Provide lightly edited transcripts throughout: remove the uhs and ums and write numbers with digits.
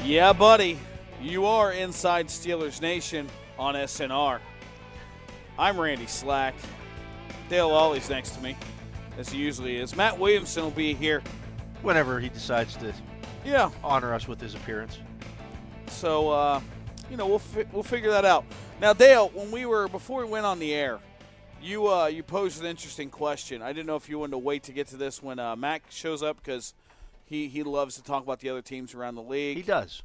Yeah, buddy. You are inside Steelers Nation on SNR. I'm Randy Slack. Dale Lolley's next to me, as he usually is. Matt Williamson will be here. Whenever he decides to honor us with his appearance. So, we'll figure that out. Now, Dale, before we went on the air, you posed an interesting question. I didn't know if you wanted to wait to get to this when Mac shows up because he loves to talk about the other teams around the league. He does.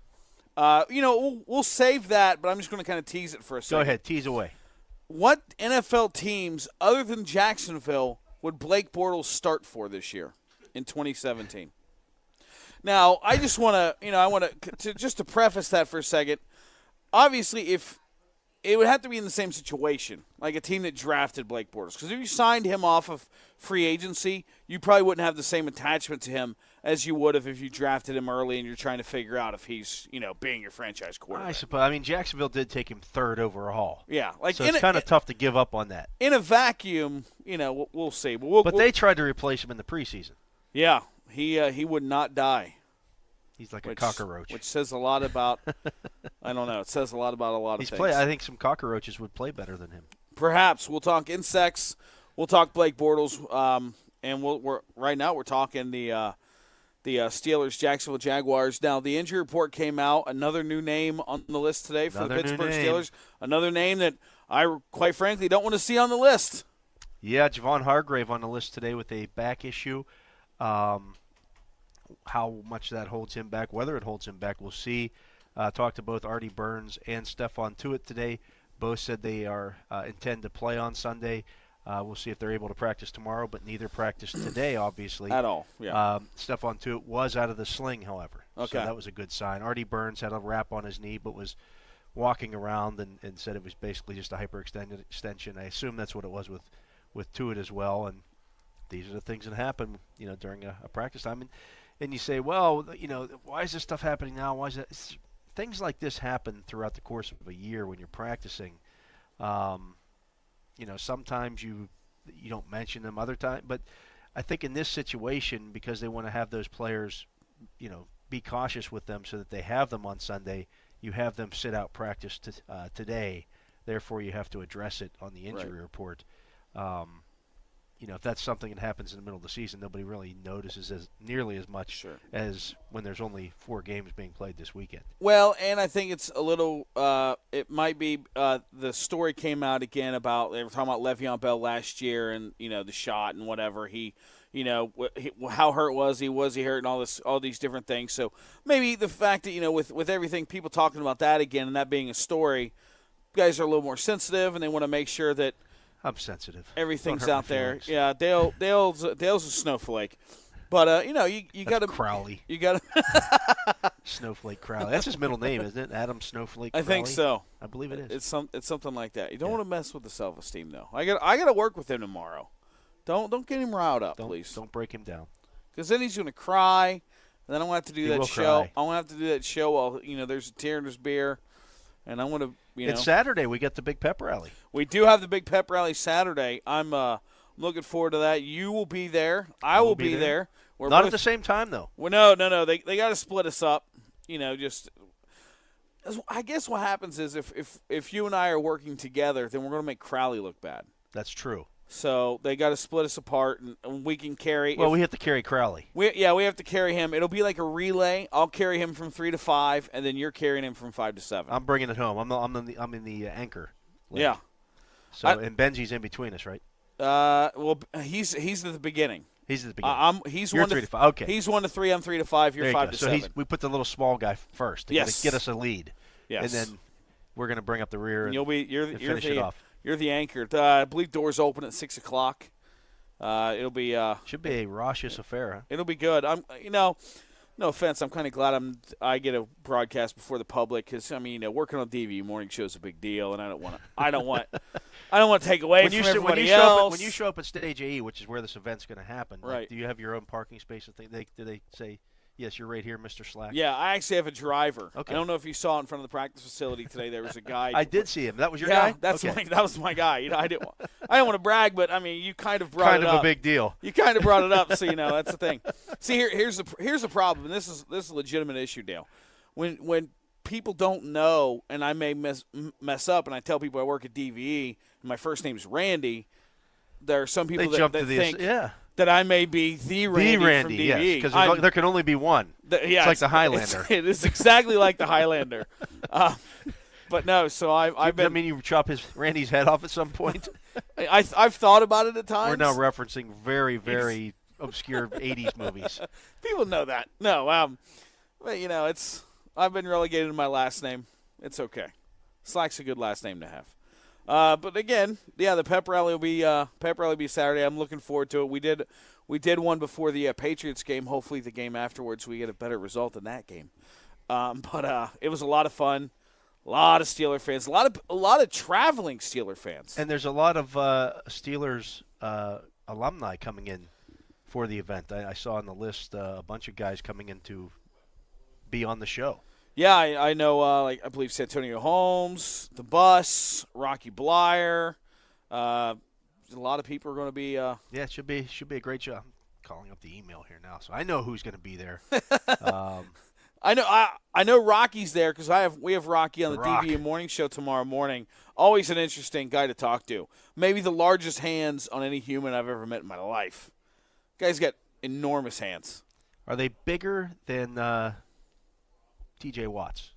We'll save that, but I'm just going to kind of tease it for a second. Go ahead, tease away. What NFL teams, other than Jacksonville, would Blake Bortles start for this year in 2017? Now, I just want to, just to preface that for a second, obviously, if it would have to be in the same situation, like a team that drafted Blake Bortles. Because if you signed him off of free agency, you probably wouldn't have the same attachment to him as you would if you drafted him early and you're trying to figure out if he's, being your franchise quarterback. I suppose. I mean, Jacksonville did take him third overall. Yeah. So it's kind of tough to give up on that. In a vacuum, we'll see. But they tried to replace him in the preseason. Yeah. He would not die. He's like a cockroach. Which says a lot about, I don't know, it says a lot about a lot of things. I think some cockroaches would play better than him. Perhaps. We'll talk insects. We'll talk Blake Bortles. And right now we're talking the Steelers, Jacksonville Jaguars. Now, the injury report came out. Another new name on the list today for the Pittsburgh Steelers. Another name that I, quite frankly, don't want to see on the list. Yeah, Javon Hargrave on the list today with a back issue. How much that holds him back, whether it holds him back, we'll see. Talked to both Artie Burns and Stephon Tuitt today. Both said they intend to play on Sunday. We'll see if they're able to practice tomorrow, but neither practiced today, obviously. At all, yeah. Stephon Tuitt was out of the sling, however. Okay. So that was a good sign. Artie Burns had a wrap on his knee, but was walking around and said it was basically just a hyperextended extension. I assume that's what it was with Tuitt as well. And these are the things that happen, during a practice time. And you say, well, why is this stuff happening now? Why is that? Things like this happen throughout the course of a year when you're practicing. Sometimes you don't mention them other times. But I think in this situation, because they want to have those players, be cautious with them so that they have them on Sunday, you have them sit out practice today. Therefore, you have to address it on the injury report. If that's something that happens in the middle of the season, nobody really notices nearly as much as when there's only 4 games being played this weekend. Well, and I think it's a little it might be the story came out again about they were talking about Le'Veon Bell last year and, the shot and whatever. How hurt was he hurt and all these different things. So maybe the fact that, with everything, people talking about that again and that being a story, guys are a little more sensitive and they want to make sure that I'm sensitive. Everything's out there. Yeah, Dale's a snowflake. But you got to Crowley. You got to Snowflake Crowley. That's his middle name, isn't it? Adam Snowflake Crowley. I think so. I believe it is. It's something like that. You don't want to mess with the self-esteem though. I got to work with him tomorrow. Don't get him riled up, please. Don't break him down. Because then he's going to cry, and then I'm going to have to do that show. Cry. I'm going to have to do that show while there's a tear in his beer, and I want to. It's Saturday. We got the big pep rally. We do have the big pep rally Saturday. I'm looking forward to that. You will be there. I will be there. We're not at the same time, though. Well, no. They got to split us up. I guess what happens is if you and I are working together, then we're going to make Crowley look bad. That's true. So they got to split us apart, and we can carry. Well, we have to carry Crowley. We have to carry him. It'll be like a relay. I'll carry him from 3 to 5, and then you're carrying him from 5 to 7. I'm bringing it home. I'm in the anchor link. Yeah. So and Benji's in between us, right? Well, he's at the beginning. He's at the beginning. You're 3 to 5. Okay. He's 1 to 3. I'm 3 to 5. You're 5 to 7. So we put the little small guy first to get us a lead. Yes. And then we're going to bring up the rear and finish it off. You're the anchor. I believe doors open at 6 o'clock. It'll be should be a raucous affair. Huh? It'll be good. No offense. I'm kind of glad I get a broadcast before the public because working on TV morning show is a big deal, and I don't want to take away from everybody else. When you show up at Stage AE, which is where this event's going to happen, right? Do you have your own parking space? Do they say? Yes, you're right here, Mr. Slack. Yeah, I actually have a driver. Okay. I don't know if you saw in front of the practice facility today. There was a guy. I did see him. That was your guy? That was my guy. I didn't want to brag, but you kind of brought it up. Kind of a big deal. You kind of brought it up, so that's the thing. See, here's the problem. And this is a legitimate issue, Dale. when people don't know, and I may mess up, and I tell people I work at DVE, and my first name is Randy, there are some people that think that I may be the Randy from DVE. Yes, because there can only be one. It's like the Highlander. It is exactly like the Highlander. But no, so I've been. I mean, you chop Randy's head off at some point. I've thought about it at times. We're now referencing very, very obscure '80s movies. People know that. No, but I've been relegated to my last name. It's okay. Slack's a good last name to have. But again, the pep rally will be Saturday. I'm looking forward to it. We did one before the Patriots game. Hopefully, the game afterwards we get a better result than that game. But it was a lot of fun. A lot of Steeler fans, a lot of traveling Steeler fans, and there's a lot of Steelers alumni coming in for the event. I saw on the list a bunch of guys coming in to be on the show. Yeah, I know. I believe Santonio Holmes, the Bus, Rocky Blyer. A lot of people are going to be. Yeah, it should be a great show. I'm calling up the email here now, so I know who's going to be there. I know Rocky's there because we have Rocky on the DVE morning show tomorrow morning. Always an interesting guy to talk to. Maybe the largest hands on any human I've ever met in my life. Guy's got enormous hands. Are they bigger than T.J. Watt's?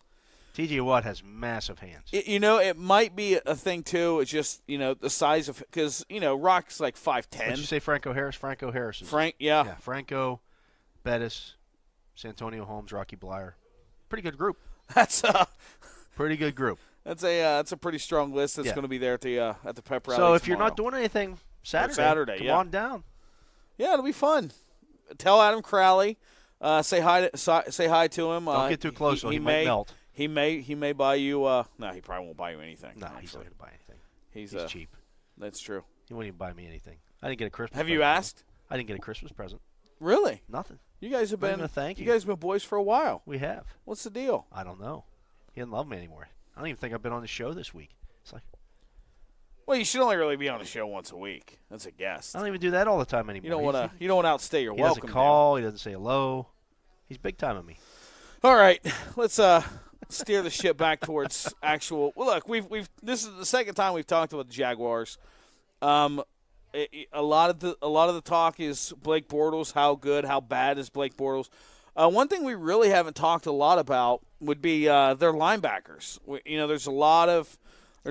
T.J. Watt has massive hands. It might be a thing too. It's just the size of because Rock's like 5'10". Did you say Franco Harris? Franco Harris. Yeah. Franco, Bettis, Santonio Holmes, Rocky Blyer. Pretty good group. That's a pretty good group. That's a pretty strong list that's going to be there at the pep rally. So if tomorrow. you're not doing anything Saturday, come on down. Yeah, it'll be fun. Tell Adam Crowley, say hi to him. Don't get too close, he might melt. He may buy you. No, he probably won't buy you anything. No, he's not going to buy anything. He's cheap. That's true. He wouldn't even buy me anything. I didn't get a Christmas. Have present. you asked? I didn't get a Christmas present. Really? Nothing. You guys have been. Thank you. You guys have been boys for a while. We have. What's the deal? I don't know. He doesn't love me anymore. I don't even think I've been on the show this week. It's like. Well, you should only really be on the show once a week. That's a guest. I don't even do that all the time anymore. You don't want to outstay your welcome. He doesn't call. He doesn't say hello. He's big time on me. All right, let's steer the ship back towards actual. Well, look, this is the second time we've talked about the Jaguars. A lot of the talk is Blake Bortles. How good? How bad is Blake Bortles? One thing we really haven't talked a lot about would be their linebackers. There's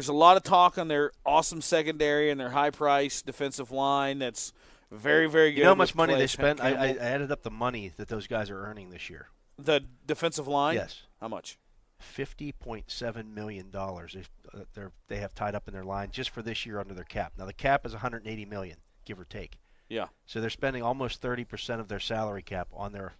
a lot of talk on their awesome secondary and their high-priced defensive line. That's very, very good. You know how much money they spent? I added up the money that those guys are earning this year. The defensive line? Yes. How much? $50.7 million they have tied up in their line just for this year under their cap. Now, the cap is $180 million, give or take. Yeah. So they're spending almost 30% of their salary cap on their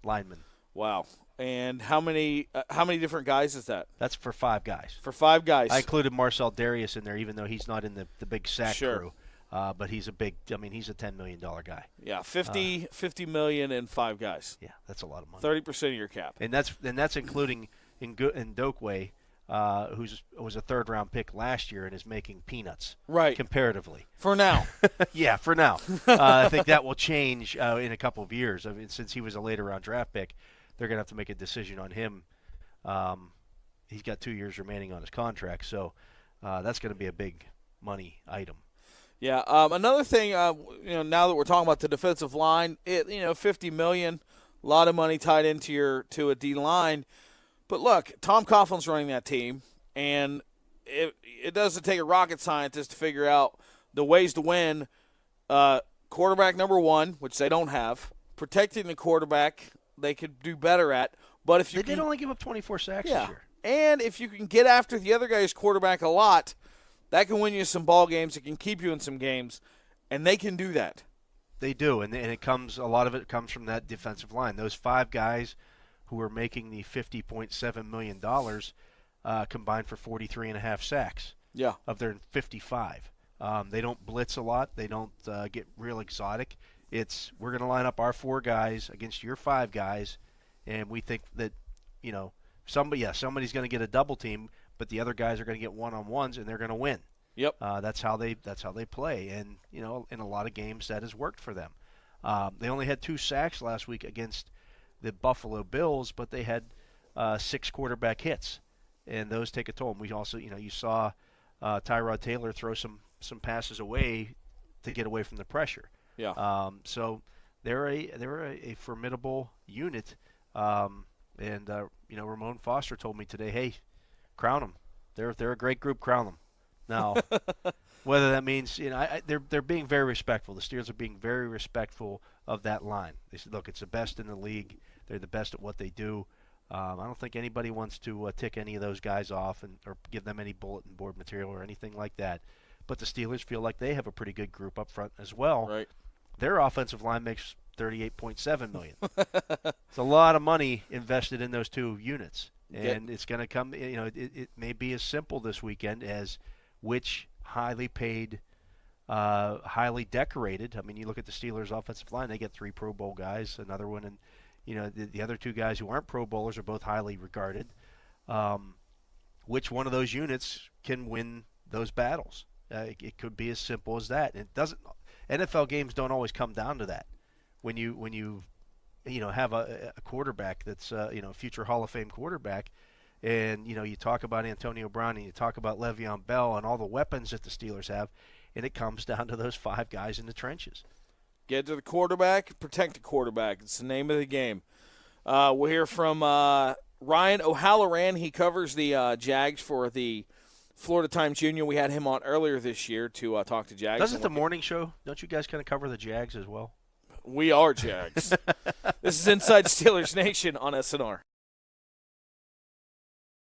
linemen. Wow. And how many different guys is that? That's for 5 guys. For 5 guys. I included Marcel Darius in there, even though he's not in the big sack crew. But he's a $10 million guy. Yeah, $50 million and 5 guys. Yeah, that's a lot of money. 30% of your cap. And that's including Ndokwe, who was a 3rd-round pick last year and is making peanuts. Right. Comparatively. For now. Yeah, for now. I think that will change in a couple of years. I mean, since he was a later-round draft pick, they're going to have to make a decision on him. He's got 2 years remaining on his contract, so that's going to be a big money item. Yeah. Another thing, now that we're talking about the defensive line, $50 million, a lot of money tied into a D line. But look, Tom Coughlin's running that team, and it doesn't take a rocket scientist to figure out the ways to win. Quarterback number 1, which they don't have, protecting the quarterback, they could do better at. But if they did only give up 24 sacks this year, and if you can get after the other guy's quarterback a lot, that can win you some ball games. It can keep you in some games, and they can do that. They do, and a lot of it comes from that defensive line. Those 5 guys who are making the $50.7 million combined for 43.5 sacks. Yeah. Of their 55. They don't blitz a lot. They don't get real exotic. We're going to line up our 4 guys against your 5 guys, and we think that somebody's going to get a double team, but the other guys are going to get one-on-ones, and they're going to win. Yep. That's how they play, and in a lot of games that has worked for them. They only had 2 sacks last week against the Buffalo Bills, but they had 6 quarterback hits, and those take a toll. And we also, you saw Tyrod Taylor throw some passes away to get away from the pressure. Yeah. So they're a formidable unit. Ramon Foster told me today, hey, crown them. They're a great group. Crown them. Now, whether that means they're being very respectful. The Steelers are being very respectful of that line. They said, look, it's the best in the league. They're the best at what they do. I don't think anybody wants to tick any of those guys off or give them any bulletin board material or anything like that. But the Steelers feel like they have a pretty good group up front as well. Right. Their offensive line makes $38.7 million. It's a lot of money invested in those two units, and it's going to come. It may be as simple this weekend as which highly paid, highly decorated. I mean, you look at the Steelers' offensive line; they get 3 Pro Bowl guys, another one, and the other 2 guys who aren't Pro Bowlers are both highly regarded. Which one of those units can win those battles? It could be as simple as that. It doesn't. NFL games don't always come down to that. When you have a quarterback that's a future Hall of Fame quarterback, and you talk about Antonio Brown and you talk about Le'Veon Bell and all the weapons that the Steelers have, and it comes down to those 5 guys in the trenches. Get to the quarterback, protect the quarterback. It's the name of the game. We'll hear from Ryan O'Halloran. He covers the Jags for the Florida Times Union. We had him on earlier this year to talk to Jags. Doesn't the morning show, don't you guys kind of cover the Jags as well? We are Jags. This is Inside Steelers Nation on SNR.